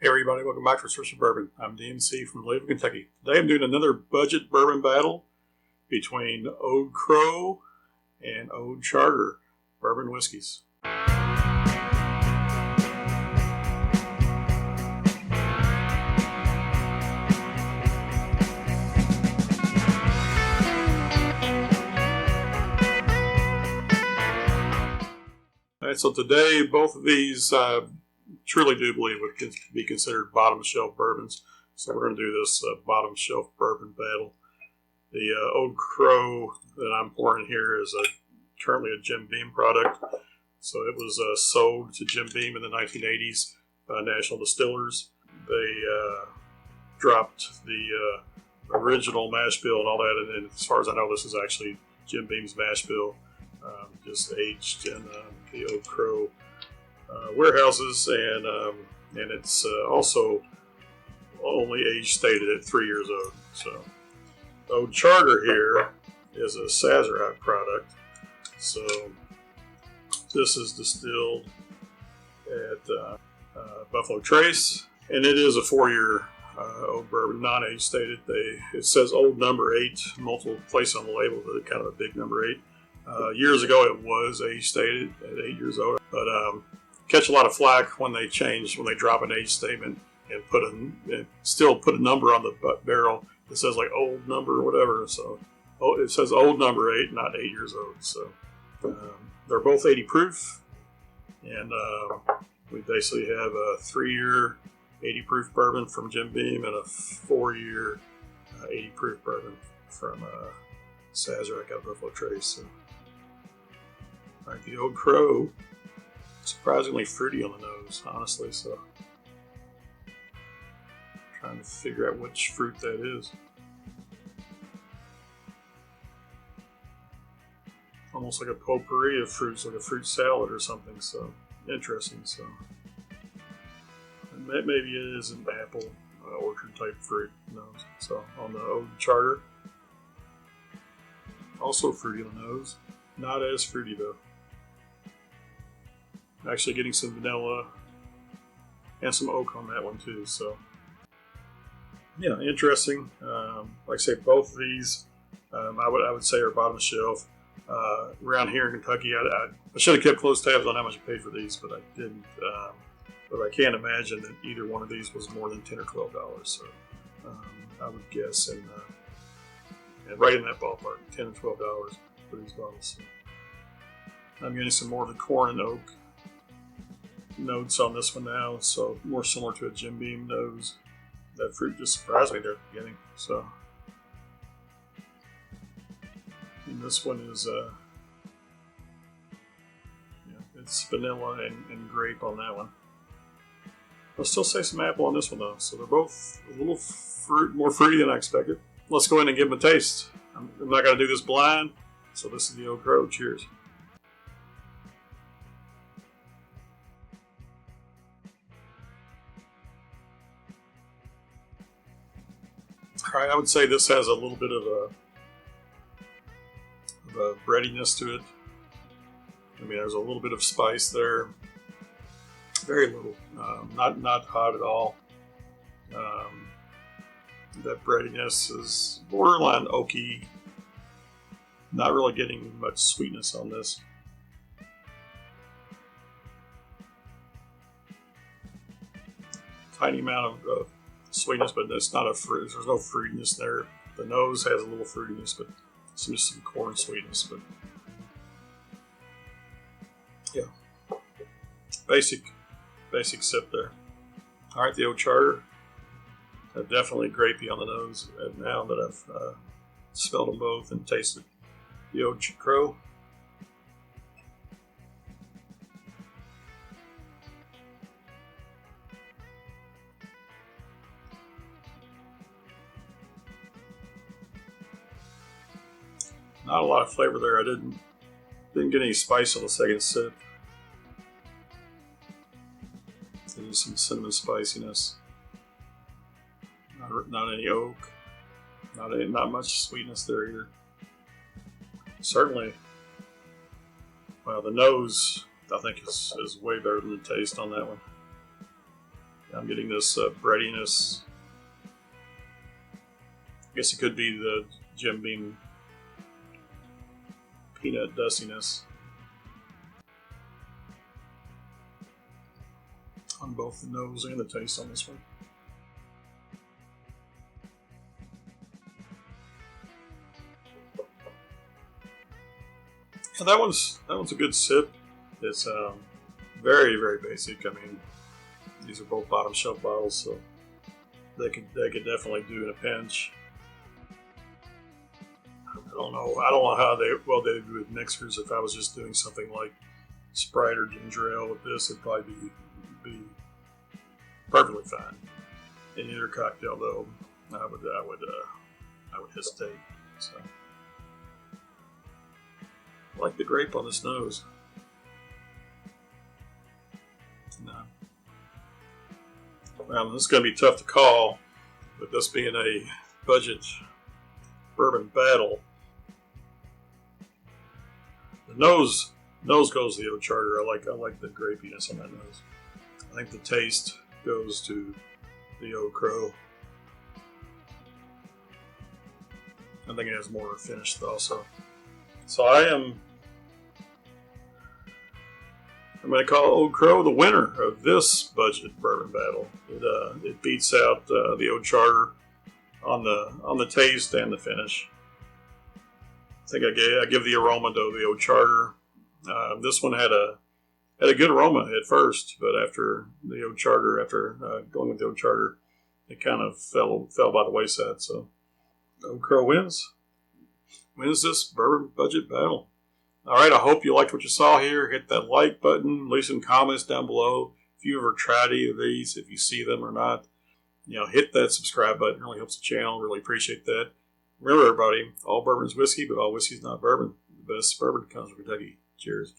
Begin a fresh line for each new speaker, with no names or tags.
Hey everybody, welcome back to Responsibly Bourbon. I'm DMC from Louisville, Kentucky. Today I'm doing another budget bourbon battle between Old Crow and Old Charter bourbon whiskeys. Alright, so today both of these truly do believe would be considered bottom shelf bourbons. So we're going to do this bottom shelf bourbon battle. The Old Crow that I'm pouring here is currently a Jim Beam product. So it was sold to Jim Beam in the 1980s by National Distillers. They dropped the original mash bill and all that, and as far as I know, this is actually Jim Beam's mash bill, just aged in the Old Crow warehouses, and it's also only age stated at 3 years old. So Old Charter here is a Sazerac product. So this is distilled at Buffalo Trace, and it is a 4-year old bourbon, non-age stated. It says old number 8 multiple places on the label, but kind of a big number 8. Years ago it was age stated at 8 years old, but catch a lot of flack when they drop an age statement and still put a number on the barrel that says like old number or whatever. So it says old number 8, not 8 years old. So they're both 80 proof, and we basically have a 3-year 80 proof bourbon from Jim Beam and a 4-year 80 proof bourbon from Sazerac out of Buffalo Trace. So, all right, the Old Crow, surprisingly fruity on the nose, honestly. So, trying to figure out which fruit that is. Almost like a potpourri of fruits, like a fruit salad or something. So, interesting. So, and maybe it is an apple orchard type fruit. Nose. So, on the Old Charter, also fruity on the nose. Not as fruity though. Actually getting some vanilla and some oak on that one too. So yeah, interesting. Like I say, both of these I would say are bottom shelf. Around here in Kentucky, I should have kept close tabs on how much I paid for these, but I didn't. But I can't imagine that either one of these was more than $10 or $12. So I would guess and right in that ballpark, $10 or $12 for these bottles. So I'm getting some more of the corn and oak notes on this one now, so more similar to a Jim Beam nose. That fruit just surprised me there at the beginning. So, and this one is it's vanilla and grape on that one. I'll still say some apple on this one though. So they're both a little more fruity than I expected. Let's go in and give them a taste. I'm not going to do this blind, so this is the Old Crow. Cheers. All right, I would say this has a little bit of a breadiness to it. I mean, there's a little bit of spice there. Very little. Not hot at all. That breadiness is borderline oaky. Not really getting much sweetness on this. Tiny amount of sweetness, but it's not a fruit. There's no fruitiness there. The nose has a little fruitiness, but some corn sweetness. But yeah, basic sip there. All right, the Old Charter. Definitely grapey on the nose now that I've smelled them both and tasted the Old Crow. Not a lot of flavor there. I didn't get any spice on the second sip. There's some cinnamon spiciness. Not any oak. Not much sweetness there either. Certainly, well, the nose I think is way better than the taste on that one. I'm getting this breadiness. I guess it could be the Jim Beam peanut dustiness on both the nose and the taste on this one. Yeah, that one's a good sip. It's very, very basic. I mean, these are both bottom shelf bottles, so they could definitely do in a pinch. I don't know how they do with mixers. If I was just doing something like Sprite or ginger ale with this, it'd probably be perfectly fine. In either cocktail, though, I would hesitate. So, I like the grape on this nose. No. Well, this is going to be tough to call, with this being a budget bourbon battle. The nose goes to the Old Charter. I like the grapiness on that nose. I think the taste goes to the Old Crow. I think it has more finish also. So I'm going to call Old Crow the winner of this budget bourbon battle. It beats out the Old Charter on the taste and the finish. I think I give the aroma to the Old Charter. This one had a good aroma at first, but after the Old Charter, going with the Old Charter, it kind of fell by the wayside. So Old Crow wins this bourbon budget battle. All right, I hope you liked what you saw here. Hit that like button. Leave some comments down below if you ever tried any of these, if you see them or not. Hit that subscribe button. It really helps the channel. Really appreciate that. Remember, everybody, all bourbon is whiskey, but all whiskey is not bourbon. The best bourbon comes from Kentucky. Cheers.